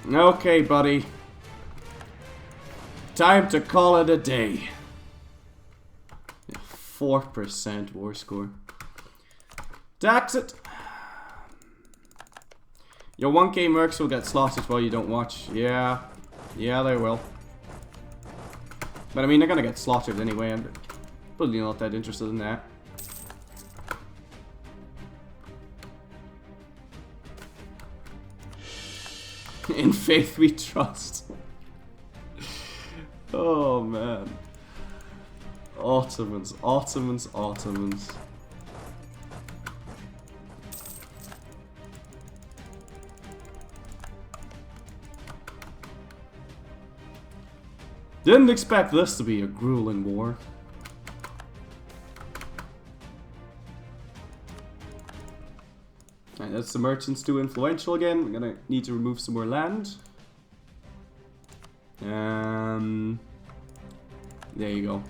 Okay, buddy. Time to call it a day. 4% war score. Tax it. Your 1k mercs will get slaughtered while you don't watch. Yeah. Yeah, they will. But I mean, they're gonna get slaughtered anyway. I'm probably not that interested in that. In faith we trust. Oh man. Ottomans, Ottomans, Ottomans. Didn't expect this to be a grueling war. Alright, that's the merchants too influential again. We're gonna need to remove some more land. There you go.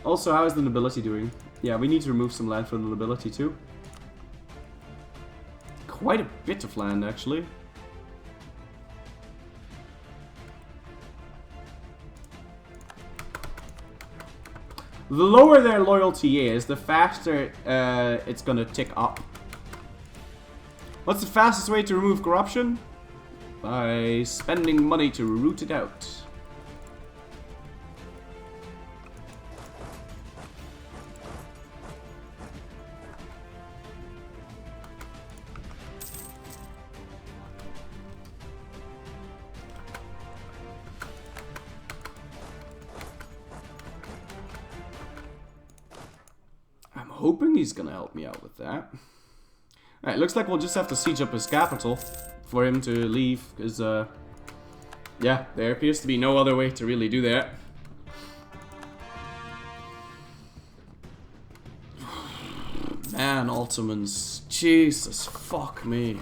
Also, how is the nobility doing? Yeah, we need to remove some land from the nobility too. Quite a bit of land, actually. The lower their loyalty is, the faster it's gonna tick up. What's the fastest way to remove corruption? By spending money to root it out. I'm hoping he's gonna help me out with that. Alright, looks like we'll just have to siege up his capital for him to leave, because, yeah, there appears to be no other way to really do that. Man, Ottomans. Jesus, fuck me.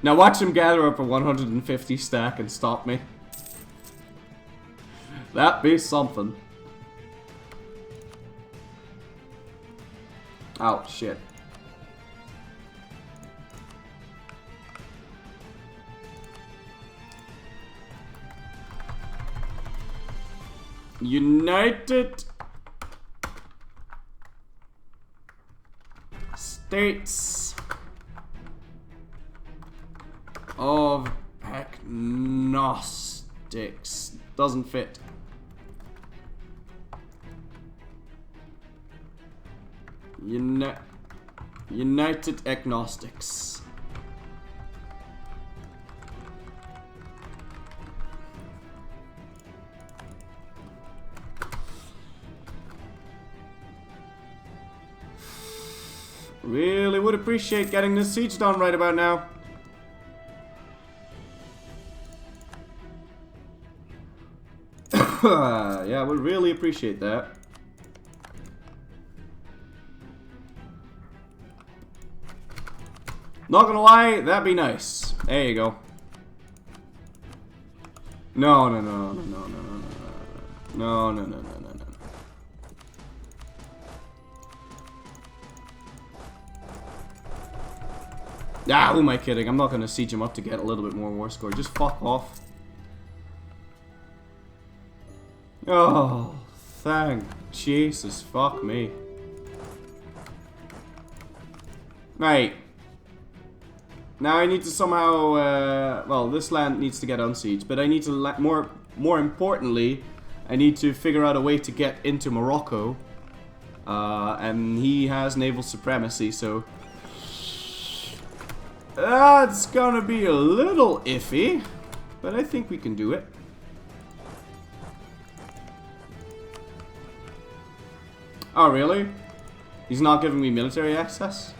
Now watch him gather up a 150 stack and stop me. That'd be something. Oh, shit. United States of agnostics. Doesn't fit. United agnostics. Really would appreciate getting this siege done right about now. Yeah, I would really appreciate that. Not gonna lie, that'd be nice. There you go. No, no, no, no, no, no, no, no, no, no, no, no, no, no. Ah, who am I kidding? I'm not gonna siege him up to get a little bit more war score. Just fuck off. Oh, thank Jesus, fuck me. Right. Now I need to somehow, well, this land needs to get unsieged, but I need to, more importantly, I need to figure out a way to get into Morocco. And he has naval supremacy, so that's gonna be a little iffy, but I think we can do it. Oh, really? He's not giving me military access?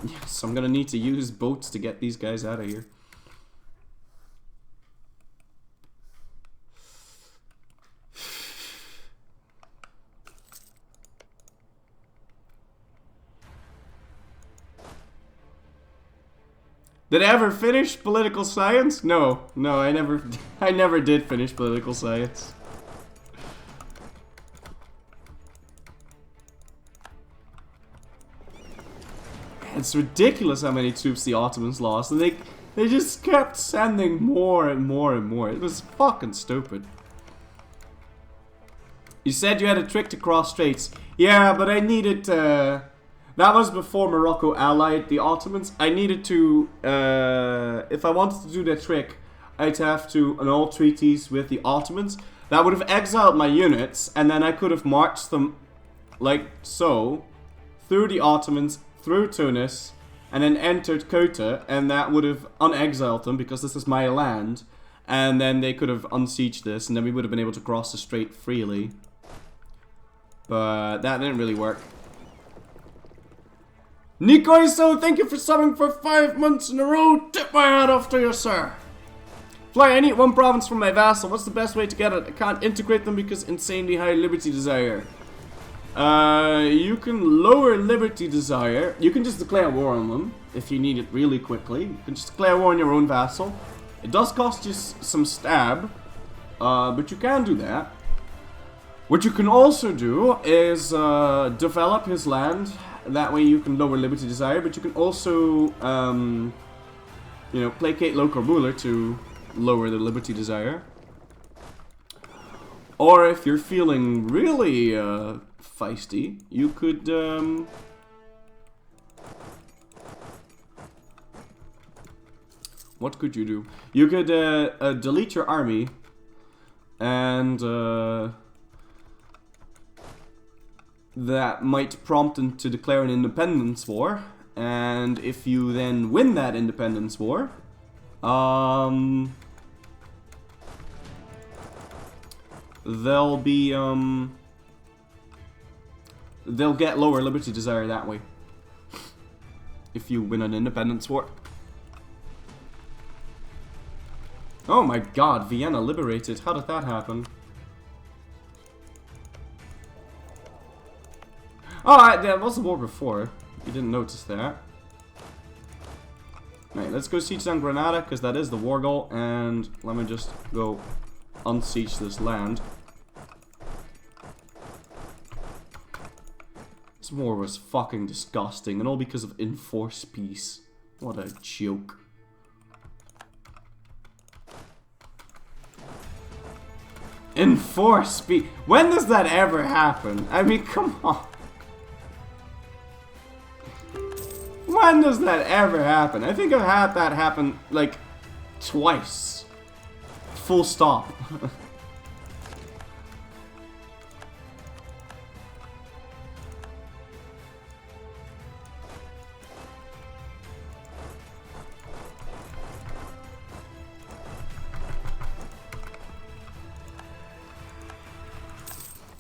Yes, I'm gonna need to use boats to get these guys out of here. Did I ever finish political science? No, I never, I never did finish political science. It's ridiculous how many troops the Ottomans lost, and they just kept sending more and more and more. It was fucking stupid. You said you had a trick to cross straits. Yeah, but I needed that was before Morocco allied the Ottomans. I needed to, if I wanted to do that trick, I'd have to annul treaties with the Ottomans. That would have exiled my units, and then I could have marched them like so, through the Ottomans, through Tunis, and then entered Ceuta, and that would have unexiled them because this is my land, and then they could have unsieged this, and then we would have been able to cross the strait freely. But that didn't really work. Nico, so thank you for subbing for 5 months in a row. Tip my hat off to you, sir. Fly, I need one province from my vassal. What's the best way to get it? I can't integrate them because insanely high liberty desire. You can lower liberty desire. You can just declare war on them if you need it really quickly. You can just declare war on your own vassal. It does cost you some stab, but you can do that. What you can also do is develop his land. That way you can lower liberty desire, but you can also, you know, placate local ruler to lower the liberty desire. Or if you're feeling really feisty, you could what could you do? You could delete your army and that might prompt them to declare an independence war, and if you then win that independence war, they'll be they'll get lower liberty desire that way. If you win an independence war. Oh my god, Vienna liberated. How did that happen? Oh, there was a war before. You didn't notice that. Right, let's go siege down Granada, because that is the war goal. And let me just go unsiege this land. This war was fucking disgusting, and all because of enforced peace. What a joke. Enforced peace? When does that ever happen? I mean, come on. When does that ever happen? I think I've had that happen, like, twice. Full stop.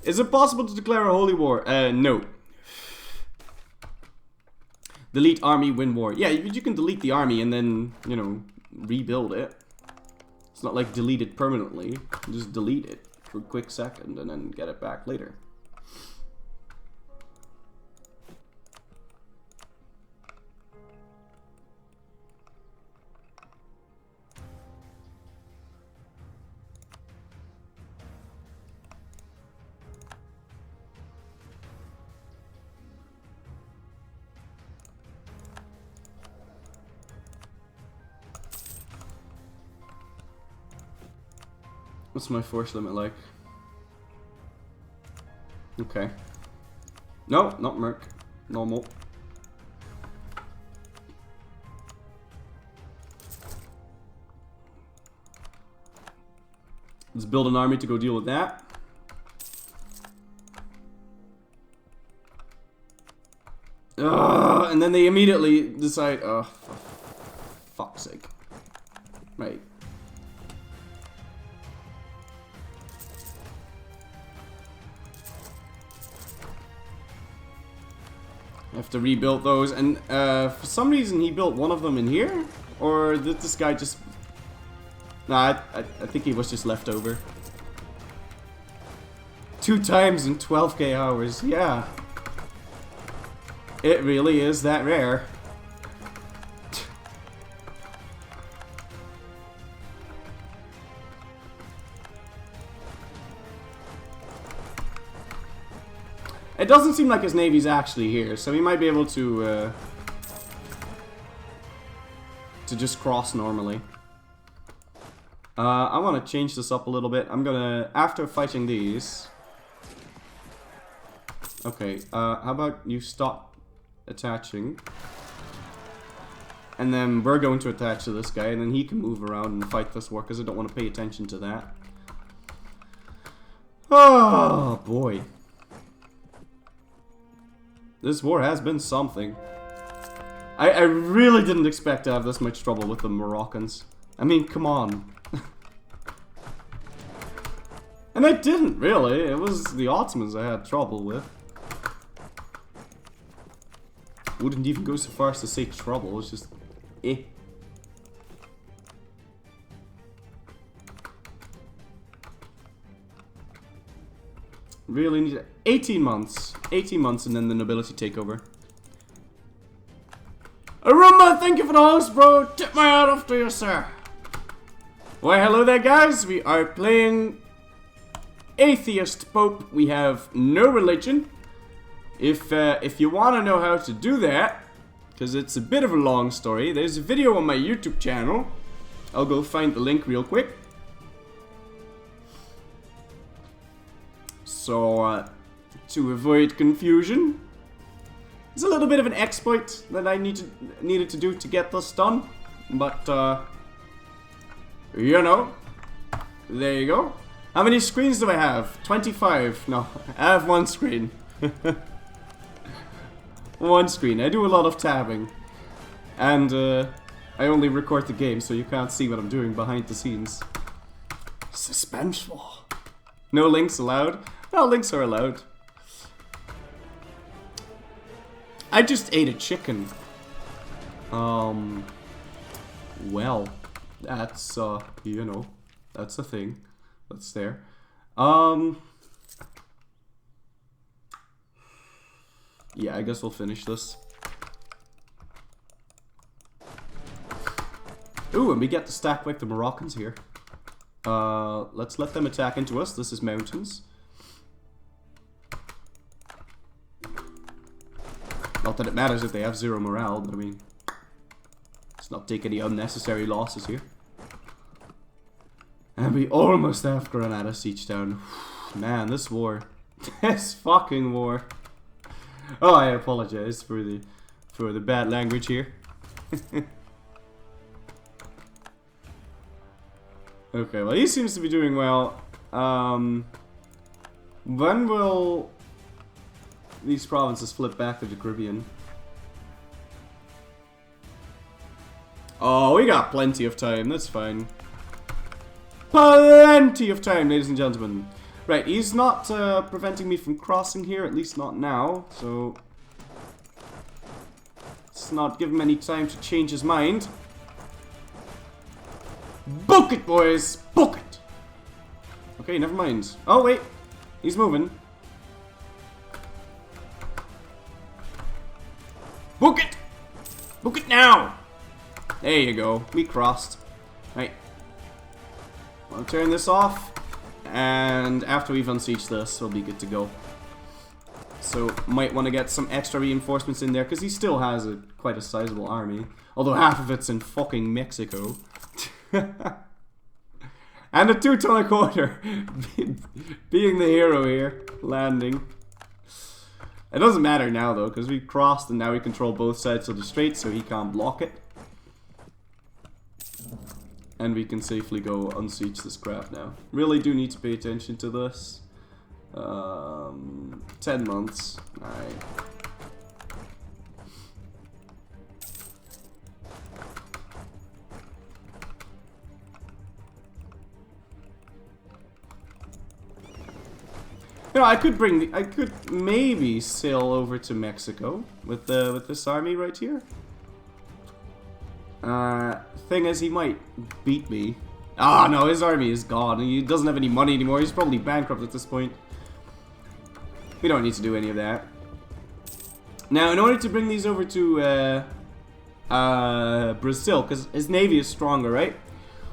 Is it possible to declare a holy war? No. Delete army, win war. Yeah, you can delete the army and then, you know, rebuild it. It's not like delete it permanently. Just delete it for a quick second and then get it back later. What's my force limit like? Okay. No, not Merc. Normal. Let's build an army to go deal with that. And then they immediately decide, oh, for fuck's sake. Right. I have to rebuild those, and for some reason he built one of them in here? Or did this guy just... Nah, I think he was just left over. 2 times in 12k hours, yeah. It really is that rare. It doesn't seem like his navy's actually here, so he might be able to just cross normally. I want to change this up a little bit. I'm gonna, after fighting these... Okay, how about you stop attaching? And then we're going to attach to this guy, and then he can move around and fight this war, because I don't want to pay attention to that. Oh, boy. This war has been something. I really didn't expect to have this much trouble with the Moroccans. I mean, come on. And I didn't, really. It was the Ottomans I had trouble with. Wouldn't even go so far as to say trouble, it's just... eh. Really need 18 months. 18 months and then the nobility takeover. Arumba, thank you for the host, bro. Tip my hat off to you, sir. Why, hello there, guys. We are playing Atheist Pope. We have no religion. If you want to know how to do that, because it's a bit of a long story, there's a video on my YouTube channel. I'll go find the link real quick. So, to avoid confusion, it's a little bit of an exploit that I needed to do to get this done, but you know, there you go. How many screens do I have? 25. No, I have one screen. One screen. I do a lot of tabbing, and I only record the game, so you can't see what I'm doing behind the scenes. Suspenseful. No links allowed. No, links are allowed. I just ate a chicken. Well, that's, you know, that's a thing. That's there. Yeah, I guess we'll finish this. Ooh, and we get to stack like the Moroccans here. Let's let them attack into us. This is mountains. Not that it matters if they have 0 morale, but I mean, let's not take any unnecessary losses here. And we almost have Granada siege down. Man, this war. This fucking war. Oh, I apologize for the bad language here. Okay, well, he seems to be doing well. When will these provinces flip back to the Caribbean? Oh, we got plenty of time, that's fine. Plenty of time, ladies and gentlemen. Right, he's not preventing me from crossing here, at least not now, so let's not give him any time to change his mind. Book it, boys! Book it! Okay, never mind. Oh, wait. He's moving. Book it! Book it now! There you go. We crossed. Right. I'll turn this off. And after we've unsieged this, we'll be good to go. So, might want to get some extra reinforcements in there, because he still has quite a sizable army. Although half of it's in fucking Mexico. And a 2-ton a quarter. Being the hero here. Landing. It doesn't matter now, though, because we crossed and now we control both sides of the strait, so he can't block it. And we can safely go unsiege this crap now. Really do need to pay attention to this. 10 months. Alright. You know, I could maybe sail over to Mexico with this army right here. Thing is, he might beat me. Ah, no, his army is gone. He doesn't have any money anymore. He's probably bankrupt at this point. We don't need to do any of that. Now, in order to bring these over to Brazil, because his navy is stronger, right?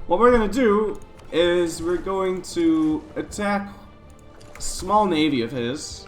What we're gonna do is we're going to attack a small navy of his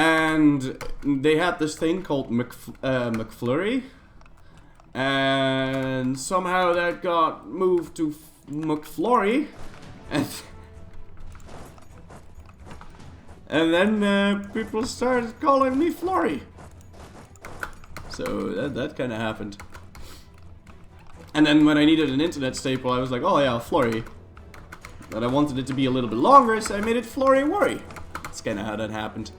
And they had this thing called McFlurry. And somehow that got moved to McFlurry. And then people started calling me Florry. So that kind of happened. And then when I needed an internet staple, I was like, oh yeah, Florry. But I wanted it to be a little bit longer, so I made it Florryworry. That's kind of how that happened.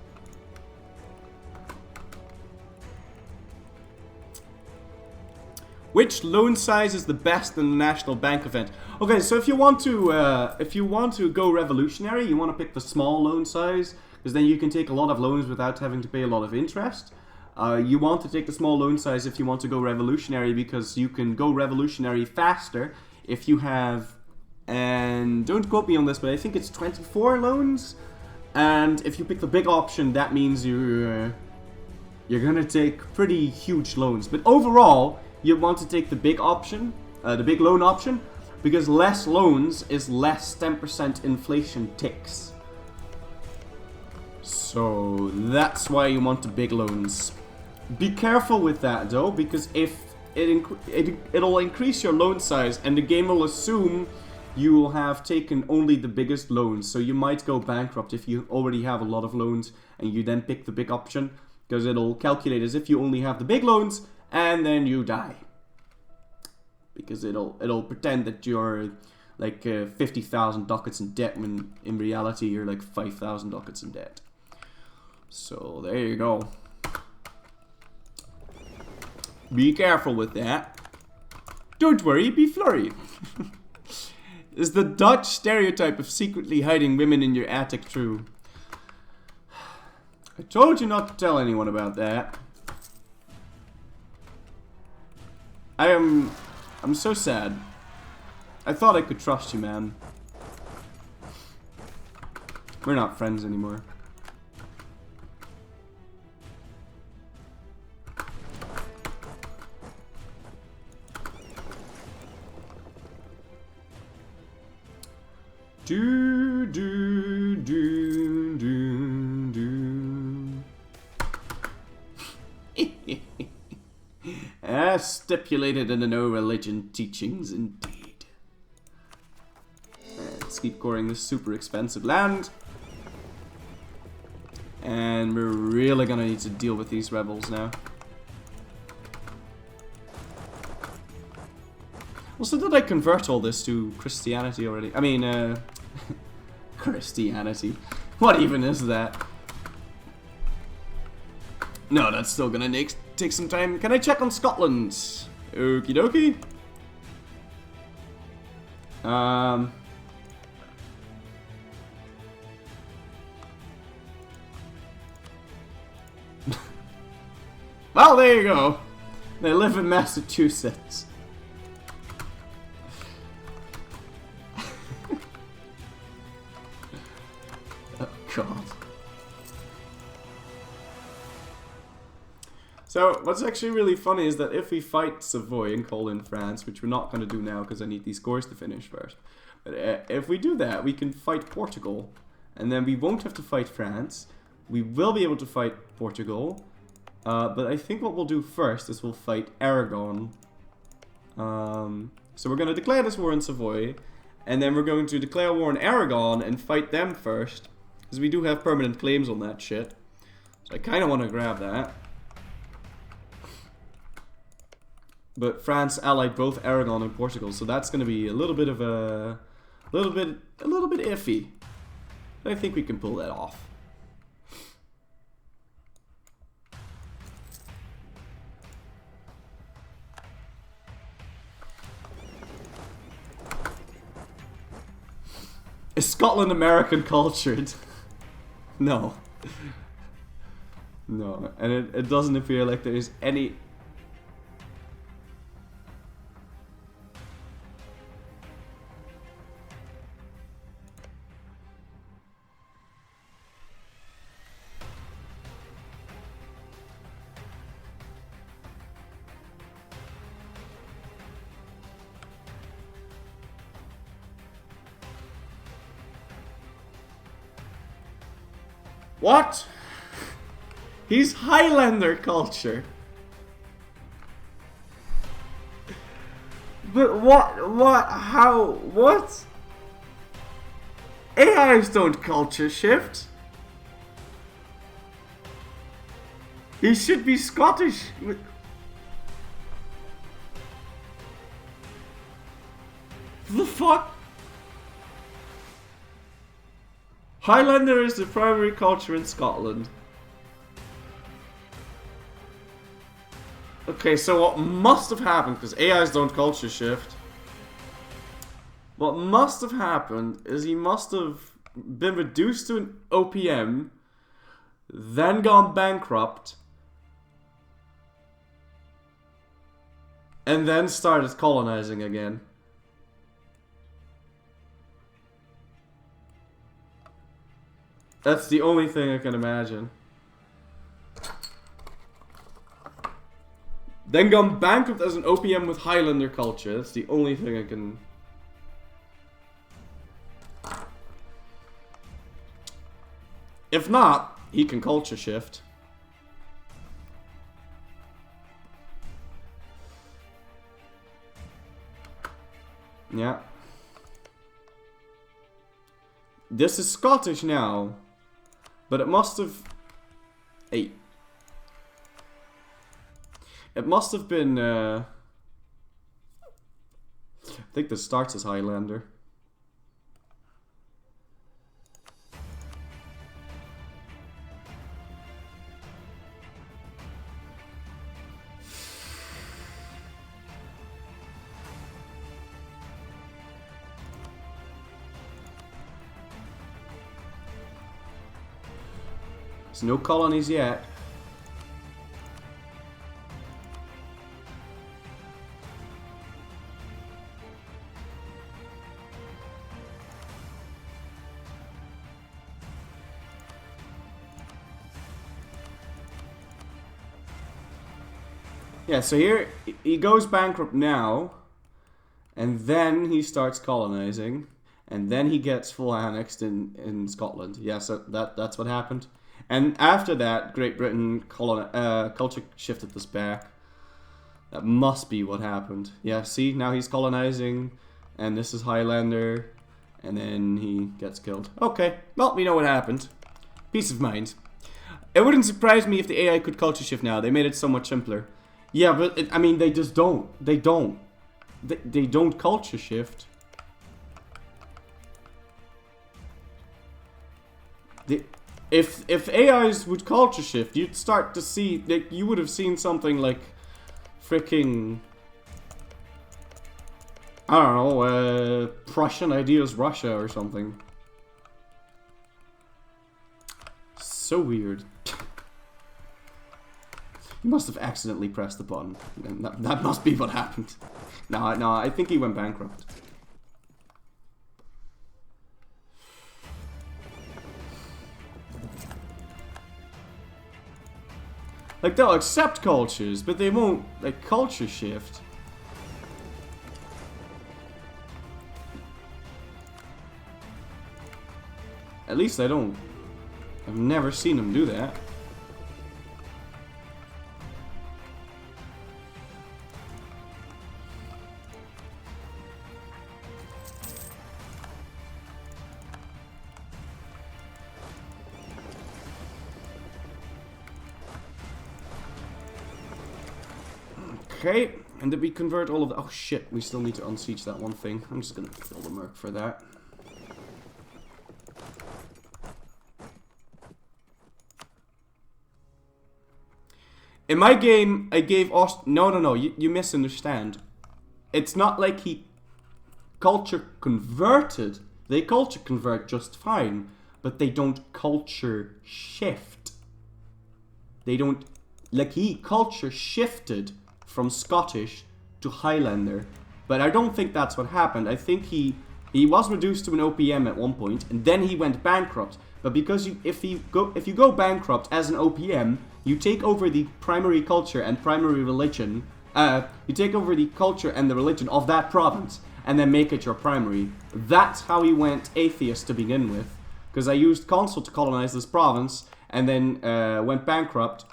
Which loan size is the best in the National Bank event? Okay, so if you want to go revolutionary, you want to pick the small loan size, because then you can take a lot of loans without having to pay a lot of interest. You want to take the small loan size if you want to go revolutionary, because you can go revolutionary faster if you have, and don't quote me on this, but I think it's 24 loans. And if you pick the big option, that means you're gonna take pretty huge loans. But overall, you want to take the big option, the big loan option, because less loans is less 10% inflation ticks. So that's why you want the big loans. Be careful with that though, because if it'll increase your loan size, and the game will assume you will have taken only the biggest loans. So you might go bankrupt if you already have a lot of loans and you then pick the big option, because it'll calculate as if you only have the big loans, and then you die. Because it'll pretend that you're like 50,000 ducats in debt, when in reality you're like 5,000 ducats in debt. So there you go. Be careful with that. Don't worry, be flurry. Is the Dutch stereotype of secretly hiding women in your attic true? I told you not to tell anyone about that. I'm so sad. I thought I could trust you, man. We're not friends anymore. Do do do do do. As stipulated in the no religion teachings, indeed. Let's keep coring this super expensive land. And we're really gonna need to deal with these rebels now. Also, did I convert all this to Christianity already? I mean, Christianity. What even is that? No, that's still gonna take some time. Can I check on Scotland? Okie dokie. Well, there you go. They live in Massachusetts. Oh, God. So, what's actually really funny is that if we fight Savoy and call in France, which we're not going to do now because I need these scores to finish first, but if we do that, we can fight Portugal, and then we won't have to fight France. We will be able to fight Portugal, but I think what we'll do first is we'll fight Aragon. So we're going to declare this war in Savoy, and then we're going to declare war in Aragon and fight them first, because we do have permanent claims on that shit. So I kind of want to grab that. But France allied both Aragon and Portugal, so that's going to be a little bit of a little bit iffy. But I think we can pull that off. Is Scotland American cultured? No. No, and it doesn't appear like there's any... What? He's Highlander culture. But what? AIs don't culture shift. He should be Scottish. The fuck? Highlander is the primary culture in Scotland. Okay, so what must have happened, because AIs don't culture shift. What must have happened is he must have been reduced to an OPM, then gone bankrupt, and then started colonizing again. That's the only thing I can imagine. Then gone bankrupt as an OPM with Highlander culture. That's the only thing I can... If not, he can culture shift. Yeah. This is Scottish now. But it must have... Hey. It must have been... I think this starts as Highlander. There's no colonies yet. Yeah, so here he goes bankrupt now, and then he starts colonizing, and then he gets full annexed in Scotland. Yeah, so that's what happened. And after that, Great Britain culture shifted this back. That must be what happened. Yeah, see, now he's colonizing, and this is Highlander, and then he gets killed. Okay, well, we know what happened. Peace of mind. It wouldn't surprise me if the AI could culture shift now. They made it so much simpler. Yeah, but I mean, they just don't. They don't. They don't culture shift. If AIs would culture shift, you'd start to see, like, you would have seen something like freaking, I don't know, Prussian ideas Russia or something. So weird. You must have accidentally pressed the button. And that must be what happened. No, I think he went bankrupt. Like, they'll accept cultures, but they won't, like, culture shift. At least I don't. I've never seen them do that. Okay, and did we convert all of the... Oh shit, we still need to unsiege that one thing. I'm just gonna fill the merc for that. In my game, I gave Aust... No, you misunderstand. It's not like he culture converted. They culture convert just fine, but they don't culture shift. They don't... Like, he culture shifted from Scottish to Highlander, but I don't think that's what happened. I think he was reduced to an OPM at one point, and then he went bankrupt. But because if you go bankrupt as an OPM, you take over the primary culture and primary religion. You take over the culture and the religion of that province, and then make it your primary. That's how he went atheist to begin with. Because I used Consul to colonize this province, and then went bankrupt.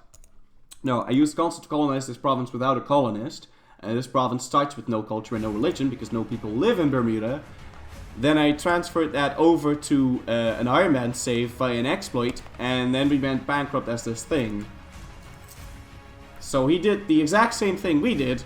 No, I used Consul to colonize this province without a colonist. This province starts with no culture and no religion, because no people live in Bermuda. Then I transferred that over to an Iron Man save via an exploit, and then we went bankrupt as this thing. So he did the exact same thing we did,